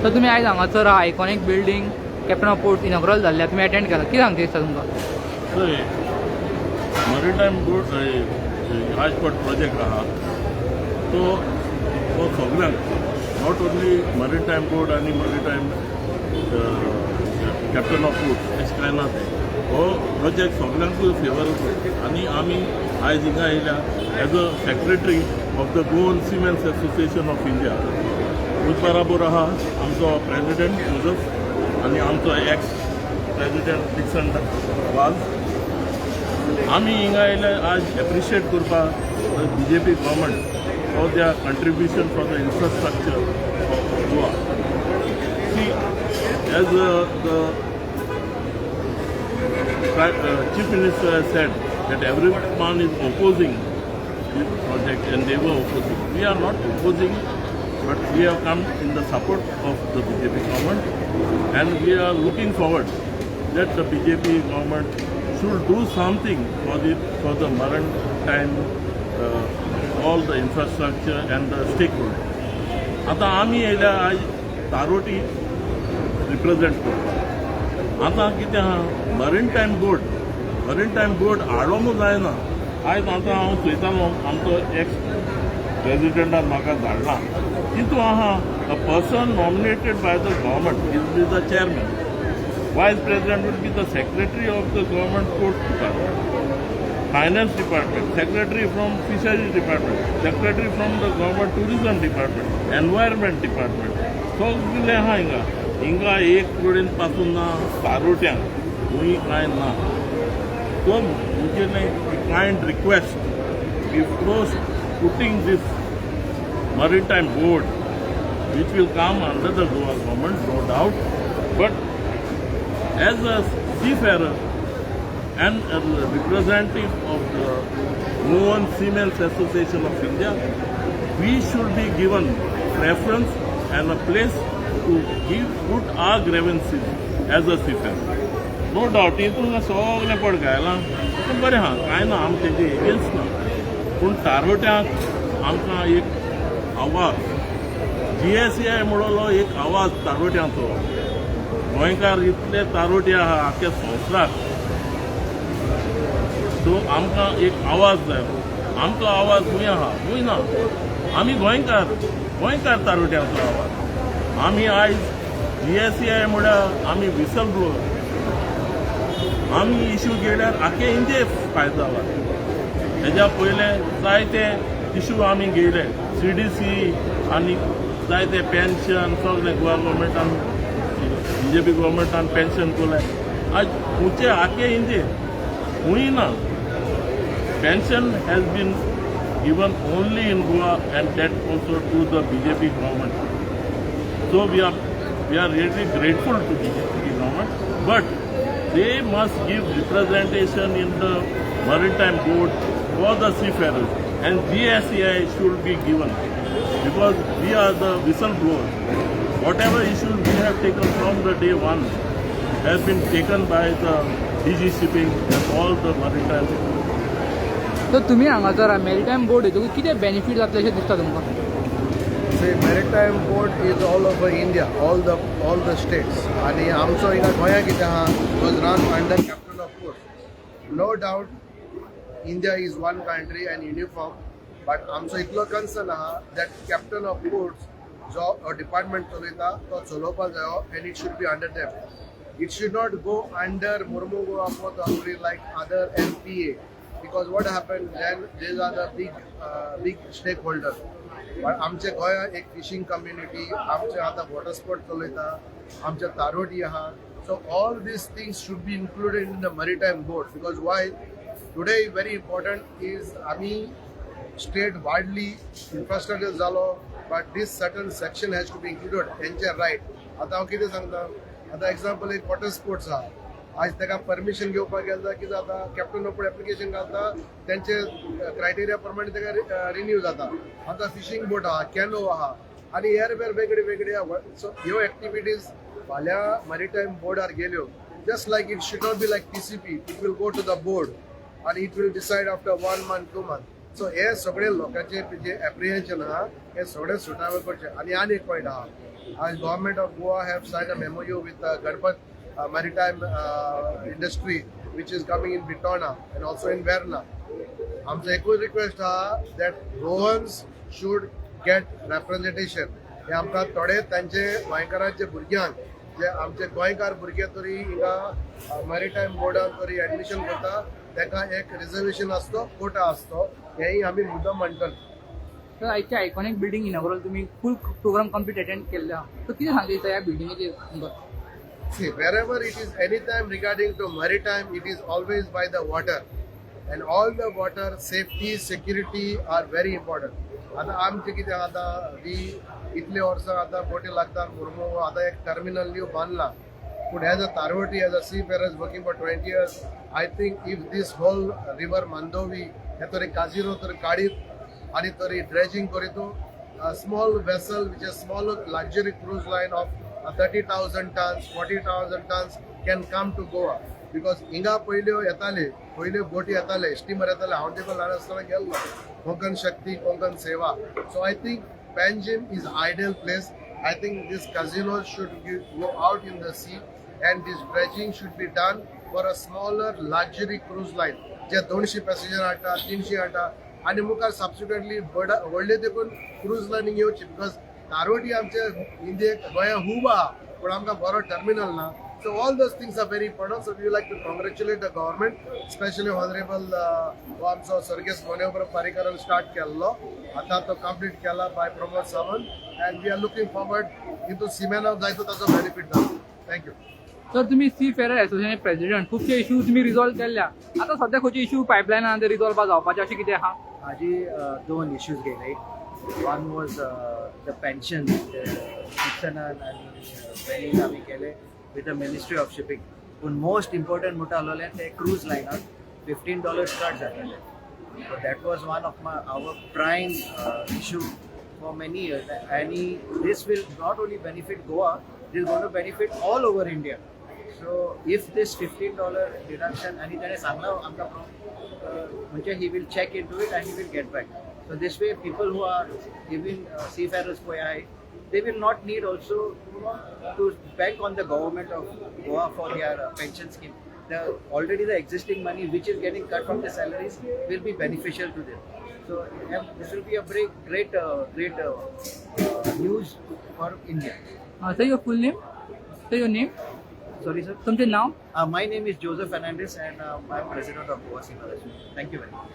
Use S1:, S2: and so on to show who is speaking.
S1: तर तुम्ही आयज हांगासर iconic building captain of port inaugural जाल्ल्या तुम्ही अटेंड केला, कितें सांगता दिसता तुमकां?
S2: मरीटायम बोर्ड राजकोट प्रोजेक्ट आहा तो सगळ्यांक नॉट ओन्ली मरीटायम बोर्ड आनी मरीटायम कॅप्टन ऑफ पोर्ट अशें कांय ना तें हो प्रोजेक्ट सगळ्यांकूय फेवरेबल आनी आमी आयज हिंगा येयल्या as a secretary of the Goan cements association of India. खूब बराबर आहा आमचो प्रेसिडेंट जोझफ आनी आमचो एक्स प्रेसिडेंट डिक्सन वाल. आमी हिंगा येयले आज एप्रिशिएट करपाक BJP government for their contribution for the infrastructure of Goa. See, as the Chief Minister has said that everyone is opposing this project and they were opposing. We are not opposing, but we have come in the support of the BJP government and we are looking forward that the BJP government should do something for the maritime all the infrastructure and the stakeholders. आता आमी येयल्या आज तारोटी represent करता. आता कितें आहा मरीटायम board हाडोंकूच जायना. आयज आतां हांव चयतालो आमचो एक्स प्रेसिडेंटान म्हाका धाडला तितू आहा a person nominated by the government is the chairman. Vice president will be the secretary of the government port department, Finance Department, Secretary from Fisheries Department, Secretary from the Government Tourism Department, Environment Department. सगळे आहा हिंगा एक कडेन पासून ना तारोट्यांक खंय कांय ना. तो मुगेले kind request before putting this maritime board which will come under the Goa government, no doubt, but as a seafarer and as a representative of the Goan Seamen's Association of India, we should be given preference and a place to put our grievances as a seafarer. No doubt, हितून सगळें per घायलां पूण बरें आहा कांय ना आमी तेजे against ना. पूण तारोट्यांक आमकां एक आवाज GSI म्हणलो एक आवाज तारोट्यांचो. गोंयकार इतले तारोटी आहा आख्या संवसाराक, तो आमकां एक आवाज जाय. आमचो आवाज खंय आहा खंय ना. आमी गोंयकार तारोट्यांचो आवाज. आमी आयज GSI म्हळ्यार आमी विसल ब्लोअर. आमी इश्यू केल्यार आख्या इंडियेक फायदो जाला. हेज्या पयले जायते इश्यू आमी घेयले CDC आनी जायते पेन्शन सगळें गोवा गव्हर्मेंटान BJP गव्हर्मेंटान पेन्शन केलें. आज खुंयचे आख्या इंडियेक खंय ना. Pension has been given only in Goa and that also to the BJP government. So we are really grateful to BJP government, but they must give representation in the maritime board for the seafarers and GSI should be given because we are the whistleblowers. Whatever issues we have taken from the day one has been taken by the DG Shipping and all the maritime.
S1: तर तुम्ही हांगासर maritime board येतकूच कितें benefit जातले अशें दिसता तुमकां?
S3: See, maritime board is all over India, all the states. आणि आमचो हिंगा गोंया कितें आहा was run under captain of ports. No doubt, India is one country and uniform, but आमचो इतलो कन्सर्न आहा that captain of ports जो डिपार्टमेंट चलयता तो चलोवपाक जायो and it should be under them. It should not go under Murmu Goa Port Authority like other MPA. Because what happened then, these are the big stakeholders. But आमचे गोंया एक fishing community, आमचे आतां water sport चलयता, आमचे तारोटी आहा. So all these things should be included in the maritime board because why? Today very important is आमी state widely infrastructure जालो, but this certain section has to be included. तेंचे riot. आतां हांव कितें सांगता? आतां एक्झाम्पल एक वॉटर स्पोर्ट्स आहा. आज ताका परमिशन घेवपाक गेलो कितें जाता कॅप्टन ऑफ एप्लिकेशन घालता तेंचे क्रायटेरिया प्रमाणे ताका रिन्यू जाता. आतां फिशींग बोट आहा, कॅनो आहा आनी हेर वेगळे वेगळे आहा. सो ह्यो एक्टिविटीज फाल्यां मॅरिटायम बोर्डार गेल्यो just like it should not be like TCP. It will go to the board आनी it will decide after 1 month 2 months. So हे सगळे लोकांचे जे एप्रिहेन्शन आहा हे थोडे सुटावे करचे आणि एक पॉयंट आहा आज government of Goa have sign a MoU with Ganpat maritime industry which is coming in Bitona and also in Verna. आमचो एकूच रिक्वेस्ट आहा that Goans should get representation. हे आमकां थोडे तांचे गोंयकारांचे भुरग्यांक जे आमचे गोंयकार भुरगे तरी हिंगा मॅरिटायम बोर्डान तरी एडमिशन करता ताका एक रिजर्वेशन आसतो कोटा आसतो हेंय आमी मुद्दम म्हणटले.
S1: तर आयच्या आयकॉनिक बिल्डिंग इनॉग्रल तुम्ही फुल प्रोग्राम कंप्लीट अटेंड केल्ले आहा तर कितें सांगता दिसता ह्या बिल्डिंगेचेर तुमकां?
S3: See, wherever it is anytime regarding to maritime, it is always by the water. And all the water, safety, security are very important. आता आमचे कितें आता वी इतले वर्सां आता बोटी लागतात मुर्मू आता एक टर्मिनल न्यू बांदला पूण एज अ तारवटी as a seafarers working for 20 years I think if this whole river Mandovi हे तरी काजिरो तरी काडीत आनी तरी ड्रेजिंग करीत small vessel which is small luxury cruise line of 30,000 tons 40,000 tons can come to Goa because हिंगा पहिले बोटी येताले स्टीमर येताले हांव देखून ल्हान आसतना गेल्लो Konkan Shakti Konkan Seva so I think Panjim is ideal place. I think this casino should go out in the sea and this dredging should be done for a smaller luxury cruise line J 200 passenger हाडटा 300 हाडटा आनी मुखार subsequently व्हडले देखून cruise lining येवची because तारवटी आमचे इंडियेक गोंया खूब आहा पूण आमकां बरो टर्मिनल ना so all those things are very important so we like to congratulate the government specially honourable हो आमचो सर्गेस मोनेवर पारीकरान स्टार्ट केल्लो आतां तो कंप्लीट केला by Pramod Sawant and we are looking forward into सिमेनाक जायतो ताचो बेनिफीट जाता. थँक्यू.
S1: तर तुम्ही सी फेरर एसोसिएशन प्रेसिडेंट खुबशे इश्यू तुम्ही रिजॉल्व केल्या आता सध्या खंयचे इश्यू पायपलायनान ते रिजॉल्व जावपाचे अशें कितें आहा?
S4: हाजी दोन इश्यूज गेले. वन वॉज द पेन्शन शिक्षणान आनी ट्रेनींग आमी केले with the ministry of shipping पूण मोस्ट इम्पॉर्टंट म्हणटा आसलें ते क्रूज लायनाक $15 स्टार्ट जाताले. So that was one of our prime issue for many years and this will not only benefit Goa, this is going to benefit all over India. So if this $15 deduction and he will check into it and he will get back. So this way people who are giving seafarers they will not need also to bank on the government of Goa for their pension scheme. Already the existing money which is getting cut from the salaries will be beneficial to them. So this will be a great news for India.
S1: Say your full name. Say your name.
S4: Sorry sir.
S1: तुमचे नाव?
S4: My name is Joseph Fernandez and I'm president of Goa Seafarers. Thank you very much.